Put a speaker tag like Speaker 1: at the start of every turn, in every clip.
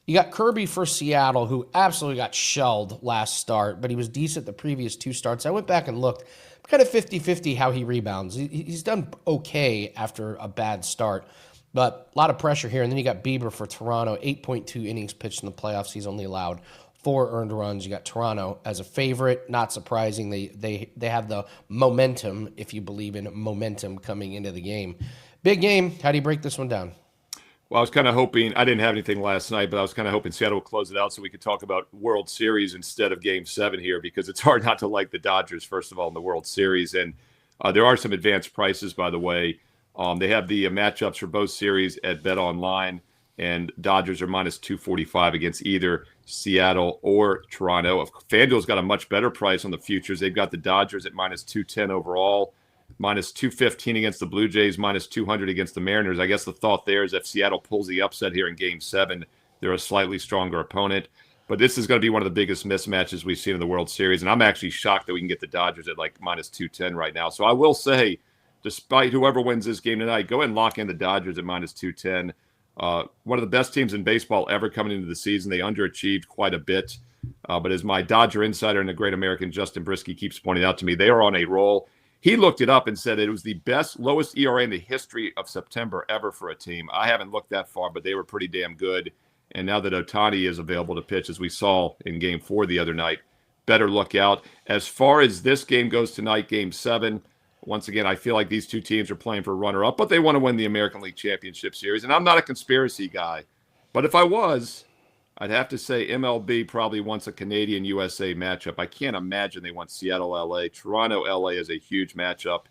Speaker 1: You got Kirby for Seattle, who absolutely got shelled last start, but he was decent the previous two starts. I went back and looked, kind of 50-50 how he rebounds. He's done okay after a bad start, but a lot of pressure here. And then you got Bieber for Toronto, 8.2 innings pitched in the playoffs. He's only allowed 4 earned runs. You got Toronto as a favorite. Not surprising. They have the momentum, if you believe in momentum, coming into the game. Big game. How do you break this one down?
Speaker 2: Well, I was kind of hoping, I didn't have anything last night, but I was kind of hoping Seattle would close it out so we could talk about World Series instead of Game 7 here, because it's hard not to like the Dodgers, first of all, in the World Series. And there are some advanced prices, by the way. They have the matchups for both series at Bet Online, and Dodgers are minus 245 against either Seattle or Toronto. FanDuel's got a much better price on the futures. They've got the Dodgers at minus 210 overall, minus 215 against the Blue Jays, minus 200 against the Mariners. I guess the thought there is if Seattle pulls the upset here in Game 7, they're a slightly stronger opponent. But this is going to be one of the biggest mismatches we've seen in the World Series, and I'm actually shocked that we can get the Dodgers at like minus 210 right now. So I will say, despite whoever wins this game tonight, go ahead and lock in the Dodgers at minus 210. One of the best teams in baseball ever coming into the season. They underachieved quite a bit. But as my Dodger insider and the great American Justin Brisky keeps pointing out to me, they are on a roll. He looked it up and said it was the lowest ERA in the history of September ever for a team. I haven't looked that far, but they were pretty damn good. And now that Ohtani is available to pitch, as we saw in Game 4 the other night, better look out. As far as this game goes tonight, Game 7, once again, I feel like these two teams are playing for runner-up, but they want to win the American League Championship Series. And I'm not a conspiracy guy, but if I was, I'd have to say MLB probably wants a Canadian-USA matchup. I can't imagine they want Seattle-LA. Toronto-LA is a huge matchup.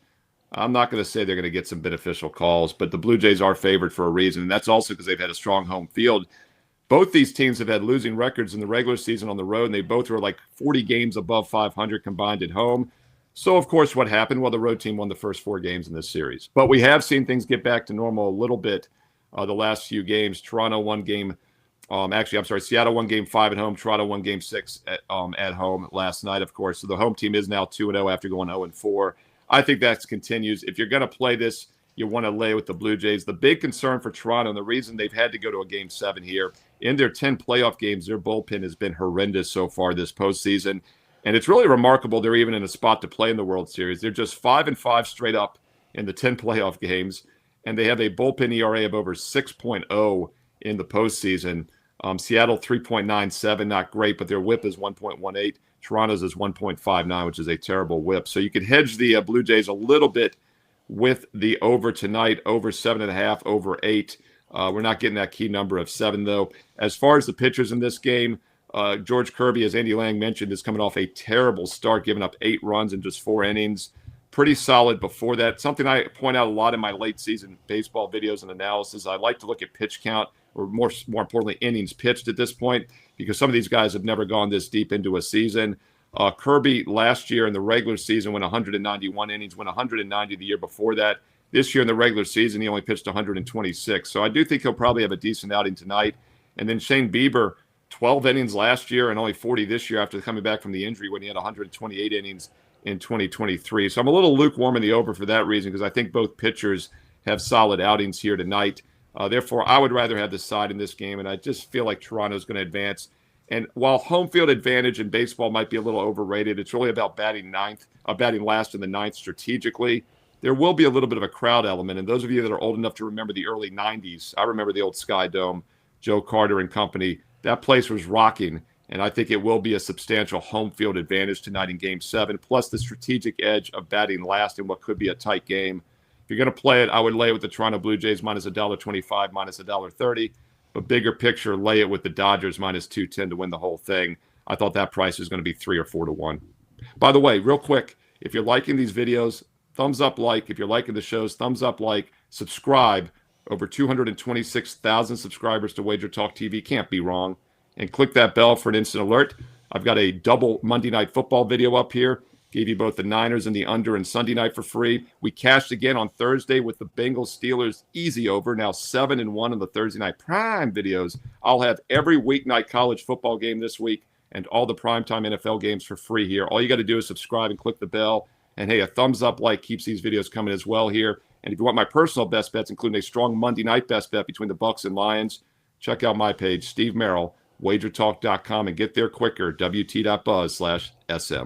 Speaker 2: I'm not going to say they're going to get some beneficial calls, but the Blue Jays are favored for a reason, and that's also because they've had a strong home field. Both these teams have had losing records in the regular season on the road, and they both were like 40 games above 500 combined at home. So, of course, what happened? Well, the road team won the first 4 games in this series. But we have seen things get back to normal a little bit the last few games. Seattle won Game 5 at home. Toronto won Game 6 at home last night, of course. So the home team is now 2-0 after going 0-4. I think that continues. If you're going to play this, you want to lay with the Blue Jays. The big concern for Toronto, and the reason they've had to go to a Game 7 here, in their 10 playoff games, their bullpen has been horrendous so far this postseason. And it's really remarkable they're even in a spot to play in the World Series. They're just 5-5 straight up in the 10 playoff games, and they have a bullpen ERA of over 6.0 in the postseason. Seattle 3.97, not great, but their WHIP is 1.18. Toronto's is 1.59, which is a terrible WHIP. So you could hedge the Blue Jays a little bit with the over tonight, over 7.5, over 8. We're not getting that key number of 7, though. As far as the pitchers in this game, George Kirby, as Andy Lang mentioned, is coming off a terrible start, giving up 8 runs in just 4 innings. Pretty solid before that. Something I point out a lot in my late season baseball videos and analysis. I like to look at pitch count, or more importantly, innings pitched at this point, because some of these guys have never gone this deep into a season. Kirby last year in the regular season went 191 innings, went 190 the year before that. This year in the regular season, he only pitched 126. So I do think he'll probably have a decent outing tonight. And then Shane Bieber, 12 innings last year and only 40 this year after coming back from the injury when he had 128 innings in 2023. So I'm a little lukewarm in the over for that reason, because I think both pitchers have solid outings here tonight. Therefore, I would rather have the side in this game, and I just feel like Toronto's going to advance. And while home field advantage in baseball might be a little overrated, it's really about batting last in the ninth strategically. There will be a little bit of a crowd element. And those of you that are old enough to remember the early 90s, I remember the old Sky Dome, Joe Carter and company. That place was rocking, and I think it will be a substantial home field advantage tonight in Game 7, plus the strategic edge of batting last in what could be a tight game. If you're going to play it, I would lay it with the Toronto Blue Jays minus $1.25, minus $1.30. But bigger picture, lay it with the Dodgers minus 210 to win the whole thing. I thought that price was going to be 3 or 4 to 1. By the way, real quick, if you're liking these videos, thumbs up like. If you're liking the shows, thumbs up like. Subscribe. Over 226,000 subscribers to Wager Talk TV. Can't be wrong. And click that bell for an instant alert. I've got a double Monday Night Football video up here. Gave you both the Niners and the under and Sunday night for free. We cashed again on Thursday with the Bengals Steelers easy over. Now 7-1 on the Thursday night prime videos. I'll have every weeknight college football game this week and all the primetime NFL games for free here. All you got to do is subscribe and click the bell. And hey, a thumbs up like keeps these videos coming as well here. And if you want my personal best bets, including a strong Monday night best bet between the Bucs and Lions, check out my page, Steve Merrill, wagertalk.com, and get there quicker, wt.buzz/SM.